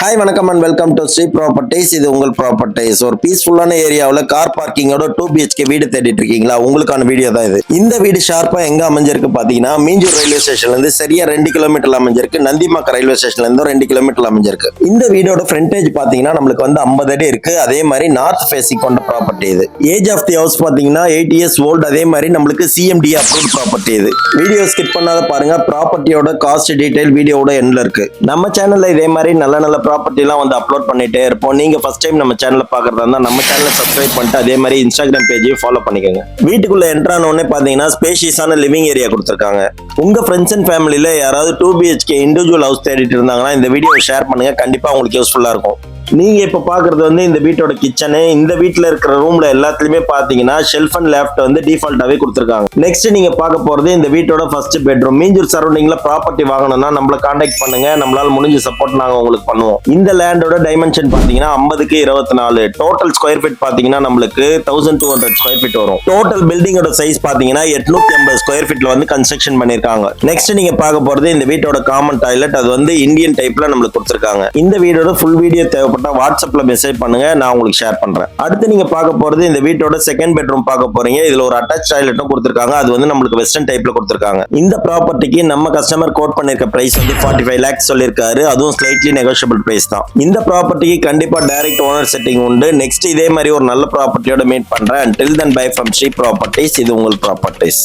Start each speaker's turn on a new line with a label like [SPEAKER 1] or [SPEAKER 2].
[SPEAKER 1] Hi வணக்கம் and welcome to Sri properties. இது உங்கள் ப்ராப்பர்ட்டிஸ். ஒரு பீஸ்ஃபுல்லான ஏரியாவில் கார் பார்க்கிங்கோட 2 BHK வீடு தேடிட்டு இருக்கீங்களா? உங்களுக்கான வீடியோ தான் இது. இந்த வீடு ஷார்ப்பா எங்க அமைஞ்சிருக்கு பாத்தீங்கன்னா, மீஞ்சூர் ரயில்வே ஸ்டேஷன்ல இருந்து சரியா 2 கிலோமீட்டர்ல அமைஞ்சிருக்கு. நந்திமாக்க ரயில்வே ஸ்டேஷன்ல இருந்து 2 கிலோமீட்டர்ல அமைஞ்சிருக்கு. இந்த வீடோட ஃப்ரண்டேஜ் பாத்தீங்கன்னா நம்மளுக்கு வந்து 50 அடி இருக்கு. அதே மாதிரி நார்த் ஃபேசிங் கொண்ட ப்ராப்பர்ட்டி இது. ஏஜ் ஆஃப் தி ஹவுஸ் பாத்தீங்கன்னா 8 இயர்ஸ் ஓல்ட். அதே மாதிரி நம்மளுக்கு CMD அப்ரூவ்ட் ப்ராப்பர்ட்டி இது. வீடியோ ஸ்கிப் பண்ணாத பாருங்க. ப்ராப்பர்ட்டியோட காஸ்ட் டீடைல் வீடியோவோட எண்ட்ல இருக்கு. நம்ம சேனல்ல இதே மாதிரி நல்ல ப்ராப்பர்ட்டி எல்லாம் வந்து அப்லோட் பண்ணிட்டே இருப்போம். நீங்க ஃபர்ஸ்ட் டைம் நம்ம சேனலை பாக்குறதா இருந்தா நம்ம சேனலை சப்ஸ்கிரைப் பண்ணிட்டு அதே மாதிரி இன்ஸ்டாகிராம் பேஜையும் ஃபாலோ பண்ணிக்கோங்க. வீட்டுக்குள்ள என்டர் ஆன உடனே பாத்தீங்கன்னா ஸ்பேஷியஸான லிவிங் ஏரியா கொடுத்திருக்காங்க. உங்க ஃப்ரெண்ட்ஸ் அண்ட் ஃபேமிலில யாராவது 2 BHK இண்டிவிஜுவல் ஹவுஸ் தேடிட்டு இருந்தாங்கன்னா இந்த வீடியோவை ஷேர் பண்ணுங்க. கண்டிப்பா உங்களுக்கு யூஸ்ஃபுல்லா இருக்கும். நீங்க இப்ப பாக்குறது வந்து இந்த வீட்டோட கிச்சனு. இந்த வீட்டுல இருக்கிற ரூம்ல எல்லாத்துலயுமே பாத்தீங்கன்னா ஷெல்ஃப் அண்ட் லேஃப்ட் வந்து டிஃபால்ட்டாவே கொடுத்திருக்காங்க. நெக்ஸ்ட் நீங்க பார்க்க போறது இந்த வீட்டோட ஃபர்ஸ்ட் பெட்ரூம். மீஞ்சூர் சரௌண்டிங்ல ப்ராப்பர்ட்டி வாங்கணும்னா நம்மள கான்டாக்ட் பண்ணுங்க. நம்மளால முடிஞ்ச சப்போர்ட் நாங்க உங்களுக்கு பண்ணுவோம். இந்த லேண்டோட டைமென்ஷன் பாத்தீங்கன்னா 50க்கு 24. டோட்டல் ஸ்கொயர் ஃபீட் பாத்தீங்கன்னா நம்மளுக்கு 1200 ஸ்கொயர் ஃபீட் வரும். டோட்டல் பில்டிங்கோட சைஸ் பாத்தீங்கன்னா 850 ஸ்கொயர் ஃபீட்ல வந்து கன்ஸ்ட்ரக்ஷன் பண்ணிருக்காங்க. நெக்ஸ்ட் நீங்க பார்க்க போறது இந்த வீட்டோட காமன் டாய்லெட். அது வந்து இந்தியன் டைப்ல நம்மளுக்கு கொடுத்திருக்காங்க. இந்த வீடோட ஃபுல் வீடியோ தேவைப்பட்ட வாட்ஸ்அப்ல மெசேஜ் பண்ணுங்க, நான் உங்களுக்கு ஷேர் பண்றேன். அடுத்து நீங்க பார்க்க போறது இந்த வீட்டோட செகண்ட் பெட்ரூம் பார்க்க போறீங்க. இதுல ஒரு அட்டாச் டாய்லெட்டும் கொடுத்திருக்காங்க. அது வந்து நம்மளுக்கு வெஸ்டர்ன் டைப்ல கொடுத்திருக்காங்க. இந்த ப்ராப்பர்ட்டிக்கு நம்ம கஸ்டமர் கோட் பண்ணிருக்க பிரைஸ் வந்து 45 lakhs சொல்லிருக்காரு. அதுவும் ஸ்லைட்லி நெகோஷியபிள் பிரைஸ் தான். இந்த ப்ராப்பர்ட்டிக்கு கண்டிப்பா டைரக்ட் ஓனர் செட்டிங் உண்டு. நெக்ஸ்ட் இதே மாதிரி ஒரு நல்ல ப்ராப்பர்ட்டியோட மீட் பண்றேன். Until then, bye from Sri Properties. இது உங்கள் ப்ராப்பர்ட்டிஸ்.